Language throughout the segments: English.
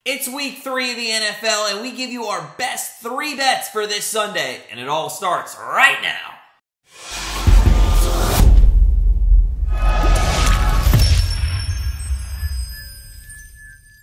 It's week 3 of the NFL, and we give you our best 3 bets for this Sunday, and it all starts right now.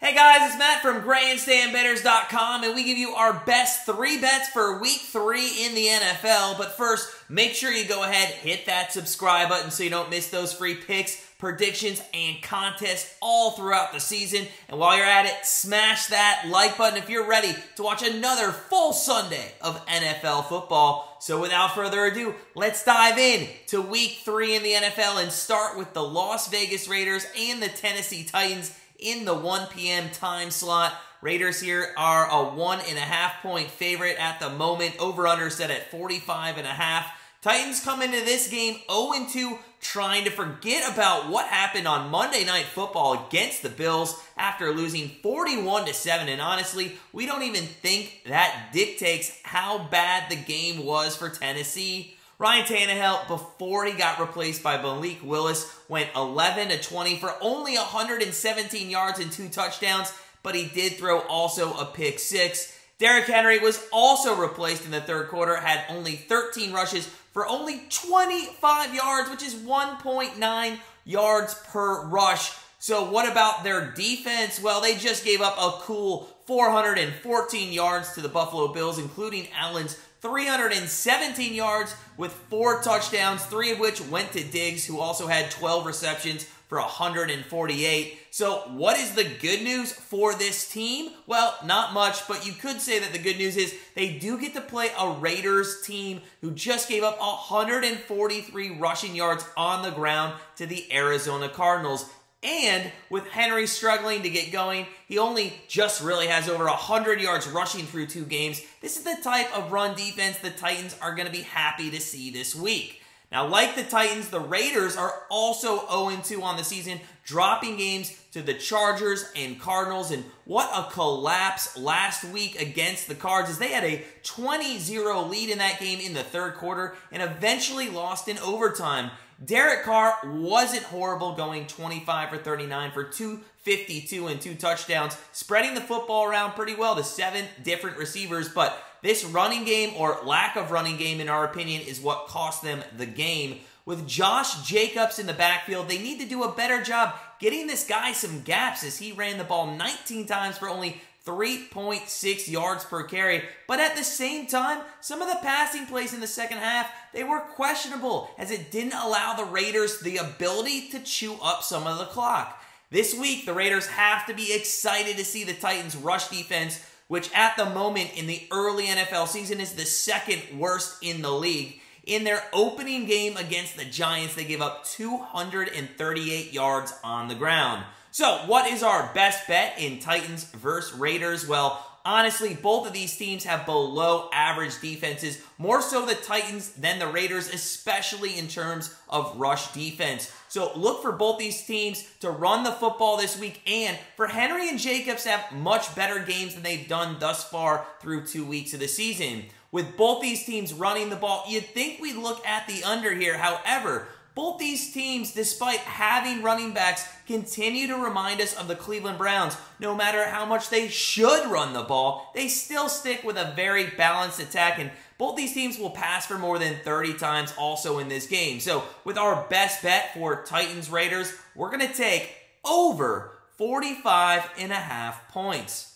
Hey guys, it's Matt from GrandstandBetters.com, and we give you our best 3 bets for week 3 in the NFL. But first, make sure you go ahead, hit that subscribe button so you don't miss those free picks, predictions, and contests all throughout the season. And while you're at it, smash that like button if you're ready to watch another full Sunday of NFL football. So without further ado, let's dive in to week 3 in the NFL and start with the Las Vegas Raiders and the Tennessee Titans in the 1 p.m. time slot. Raiders here are a 1.5 point favorite at the moment. Over-under set at 45.5. Titans come into this game 0-2, trying to forget about what happened on Monday Night Football against the Bills after losing 41-7. And honestly, we don't even think that dictates how bad the game was for Tennessee. Ryan Tannehill, before he got replaced by Malik Willis, went 11-20 for only 117 yards and 2 touchdowns, but he did throw also a pick 6. Derrick Henry was also replaced in the third quarter, had only 13 rushes for only 25 yards, which is 1.9 yards per rush. So what about their defense? Well, they just gave up a cool 414 yards to the Buffalo Bills, including Allen's 317 yards with 4 touchdowns, 3 of which went to Diggs, who also had 12 receptions for 148. So what is the good news for this team? Well, not much, but you could say that the good news is they do get to play a Raiders team who just gave up 143 rushing yards on the ground to the Arizona Cardinals. And with Henry struggling to get going, he only just really has over 100 yards rushing through 2 games. This is the type of run defense the Titans are going to be happy to see this week. Now, like the Titans, the Raiders are also 0-2 on the season, dropping games to the Chargers and Cardinals. And what a collapse last week against the Cards, as they had a 20-0 lead in that game in the third quarter and eventually lost in overtime. Derek Carr wasn't horrible, going 25 for 39 for 252 and 2 touchdowns, spreading the football around pretty well to 7 different receivers. But this running game, or lack of running game in our opinion, is what cost them the game. With Josh Jacobs in the backfield, they need to do a better job getting this guy some gaps, as he ran the ball 19 times for only 3.6 yards per carry. But at the same time, some of the passing plays in the second half, they were questionable, as it didn't allow the Raiders the ability to chew up some of the clock. This week, the Raiders have to be excited to see the Titans' rush defense, which at the moment in the early NFL season is the 2nd worst in the league. In their opening game against the Giants, they gave up 238 yards on the ground. So, what is our best bet in Titans versus Raiders? Well, honestly, both of these teams have below average defenses, more so the Titans than the Raiders, especially in terms of rush defense. So look for both these teams to run the football this week, and for Henry and Jacobs to have much better games than they've done thus far through 2 weeks of the season. With both these teams running the ball, you'd think we'd look at the under here. However, both these teams, despite having running backs, continue to remind us of the Cleveland Browns. No matter how much they should run the ball, they still stick with a very balanced attack, and both these teams will pass for more than 30 times also in this game. So with our best bet for Titans-Raiders, we're going to take over 45.5 points.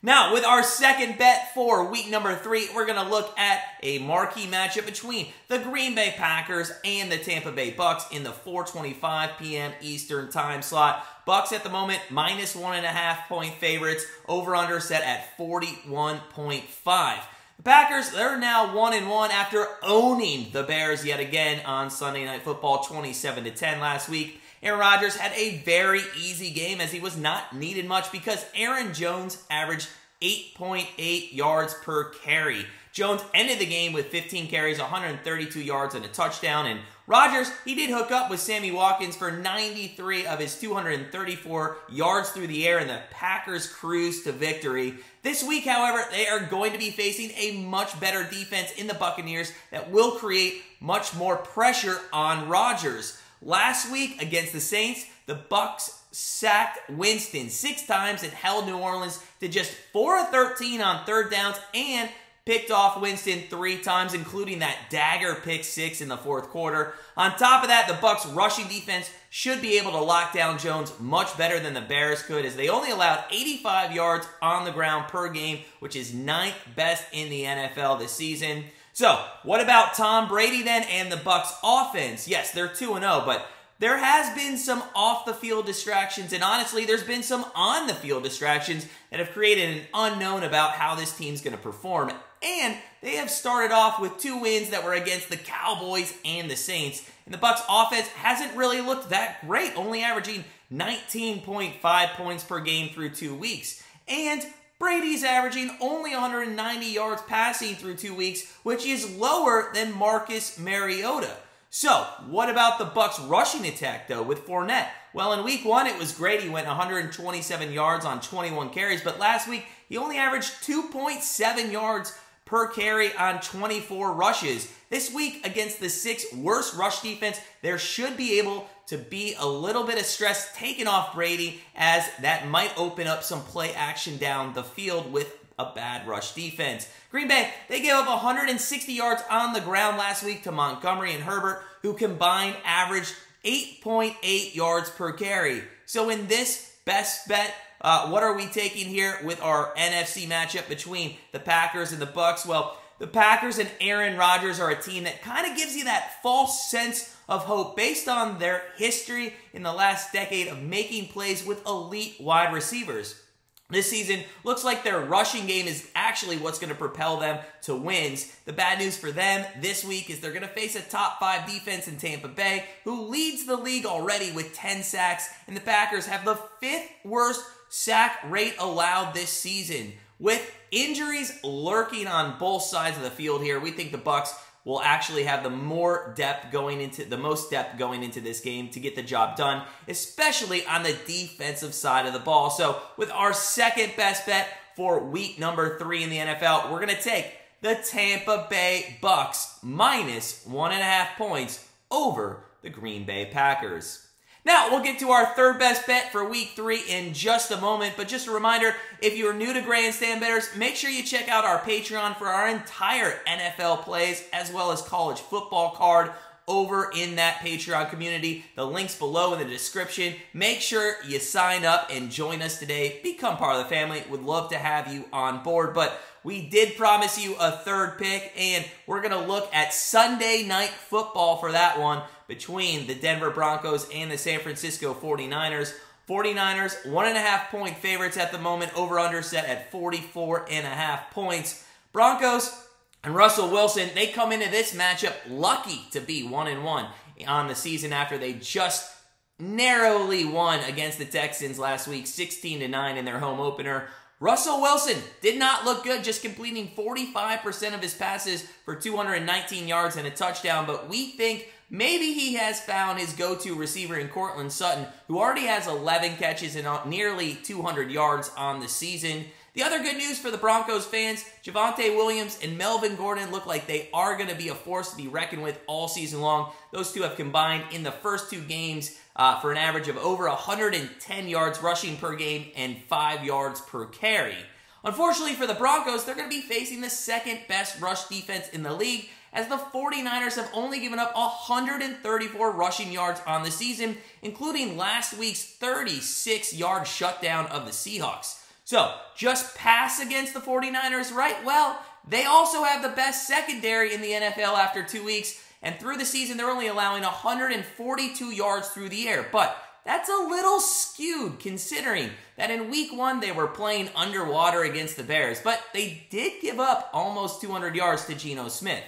Now, with our second bet for week number 3, we're going to look at a marquee matchup between the Green Bay Packers and the Tampa Bay Bucs in the 4:25 p.m. Eastern time slot. Bucs at the moment, minus 1.5 point favorites, over-under set at 41.5. The Packers, they're now 1-1 after owning the Bears yet again on Sunday Night Football, 27-10 last week. Aaron Rodgers had a very easy game, as he was not needed much because Aaron Jones averaged 8.8 yards per carry. Jones ended the game with 15 carries, 132 yards, and a touchdown. And Rodgers, he did hook up with Sammy Watkins for 93 of his 234 yards through the air, and the Packers cruised to victory. This week, however, they are going to be facing a much better defense in the Buccaneers that will create much more pressure on Rodgers. Last week against the Saints, the the Bucs sacked Winston 6 times and held New Orleans to just 4 of 13 on third downs and picked off Winston 3 times, including that dagger pick 6 in the fourth quarter. On top of that, the Bucs rushing defense should be able to lock down Jones much better than the Bears could, as they only allowed 85 yards on the ground per game, which is 9th best in the NFL this season. So, what about Tom Brady then and the Bucs offense? Yes, they're 2-0, but there has been some off-the-field distractions, and honestly, there's been some on-the-field distractions that have created an unknown about how this team's going to perform. And they have started off with 2 wins that were against the Cowboys and the Saints. And the Bucs offense hasn't really looked that great, only averaging 19.5 points per game through 2 weeks. And Brady's averaging only 190 yards passing through 2 weeks, which is lower than Marcus Mariota. So, what about the Bucs rushing attack, though, with Fournette? Well, in week 1, it was great. He went 127 yards on 21 carries, but last week, he only averaged 2.7 yards per carry on 24 rushes. This week, against the 6th worst rush defense, there should be able to be a little bit of stress taken off Brady, as that might open up some play action down the field with a bad rush defense. Green Bay, they gave up 160 yards on the ground last week to Montgomery and Herbert, who combined averaged 8.8 yards per carry. So in this best bet, what are we taking here with our NFC matchup between the Packers and the Bucs? Well, the Packers and Aaron Rodgers are a team that kind of gives you that false sense of hope based on their history in the last decade of making plays with elite wide receivers. This season looks like their rushing game is actually what's going to propel them to wins. The bad news for them this week is they're going to face a top 5 defense in Tampa Bay, who leads the league already with 10 sacks, and the Packers have the 5th worst sack rate allowed this season. With injuries lurking on both sides of the field here, we think the Bucs will actually have the most depth going into this game to get the job done, especially on the defensive side of the ball. So with our second best bet for week number 3 in the NFL, we're going to take the Tampa Bay Bucs minus 1.5 points over the Green Bay Packers. Now, we'll get to our third best bet for week 3 in just a moment, but just a reminder, if you're new to Grandstand Betters, make sure you check out our Patreon for our entire NFL plays as well as college football card over in that Patreon community. The link's below in the description. Make sure you sign up and join us today. Become part of the family. Would love to have you on board, but we did promise you a third pick, and we're going to look at Sunday Night Football for that one between the Denver Broncos and the San Francisco 49ers. 49ers, 1.5 point favorites at the moment, over-under set at 44.5 points. Broncos and Russell Wilson, they come into this matchup lucky to be 1-1 on the season after they just narrowly won against the Texans last week, 16-9 in their home opener. Russell Wilson did not look good, just completing 45% of his passes for 219 yards and a touchdown, but we think maybe he has found his go-to receiver in Courtland Sutton, who already has 11 catches and nearly 200 yards on the season. The other good news for the Broncos fans, Javonte Williams and Melvin Gordon look like they are going to be a force to be reckoned with all season long. Those two have combined in the first 2 games for an average of over 110 yards rushing per game and 5 yards per carry. Unfortunately for the Broncos, they're going to be facing the second best rush defense in the league, as the 49ers have only given up 134 rushing yards on the season, including last week's 36-yard shutdown of the Seahawks. So, just pass against the 49ers, right? Well, they also have the best secondary in the NFL after 2 weeks, and through the season, they're only allowing 142 yards through the air. But that's a little skewed considering that in week 1, they were playing underwater against the Bears, but they did give up almost 200 yards to Geno Smith.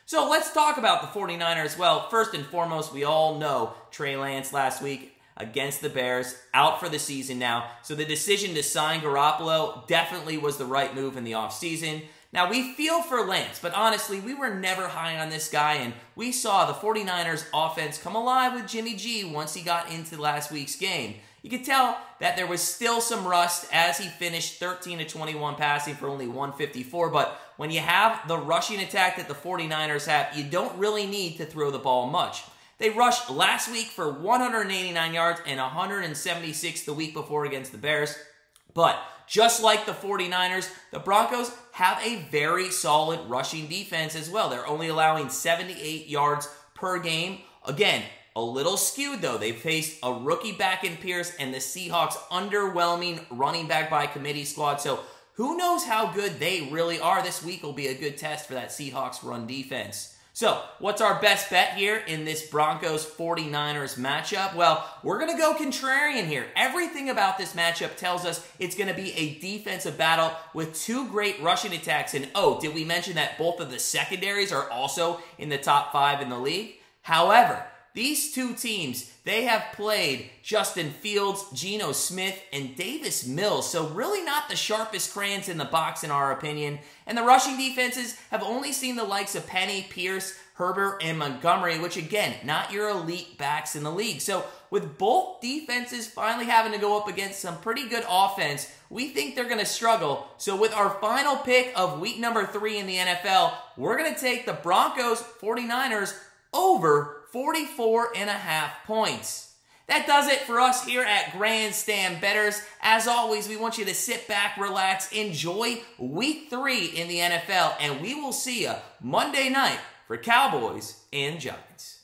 So let's talk about the 49ers. Well, first and foremost, we all know Trey Lance last week against the Bears, out for the season now. So the decision to sign Garoppolo definitely was the right move in the offseason. Now, we feel for Lance, but honestly, we were never high on this guy, and we saw the 49ers offense come alive with Jimmy G once he got into last week's game. You could tell that there was still some rust as he finished 13-21 passing for only 154, but when you have the rushing attack that the 49ers have, you don't really need to throw the ball much. They rushed last week for 189 yards and 176 the week before against the Bears. But just like the 49ers, the Broncos have a very solid rushing defense as well. They're only allowing 78 yards per game. Again, a little skewed though. They faced a rookie back in Pierce and the Seahawks' underwhelming running back by committee squad. So who knows how good they really are. This week will be a good test for that Seahawks run defense. So, what's our best bet here in this Broncos-49ers matchup? Well, we're going to go contrarian here. Everything about this matchup tells us it's going to be a defensive battle with two great rushing attacks. And oh, did we mention that both of the secondaries are also in the top 5 in the league? However, these two teams, they have played Justin Fields, Geno Smith, and Davis Mills. So really not the sharpest crayons in the box in our opinion. And the rushing defenses have only seen the likes of Penny, Pierce, Herbert, and Montgomery, which again, not your elite backs in the league. So with both defenses finally having to go up against some pretty good offense, we think they're going to struggle. So with our final pick of week number 3 in the NFL, we're going to take the Broncos 49ers over 44.5 points. That does it for us here at Grandstand Betters. As always, we want you to sit back, relax, enjoy week 3 in the NFL, and we will see you Monday night for Cowboys and Giants.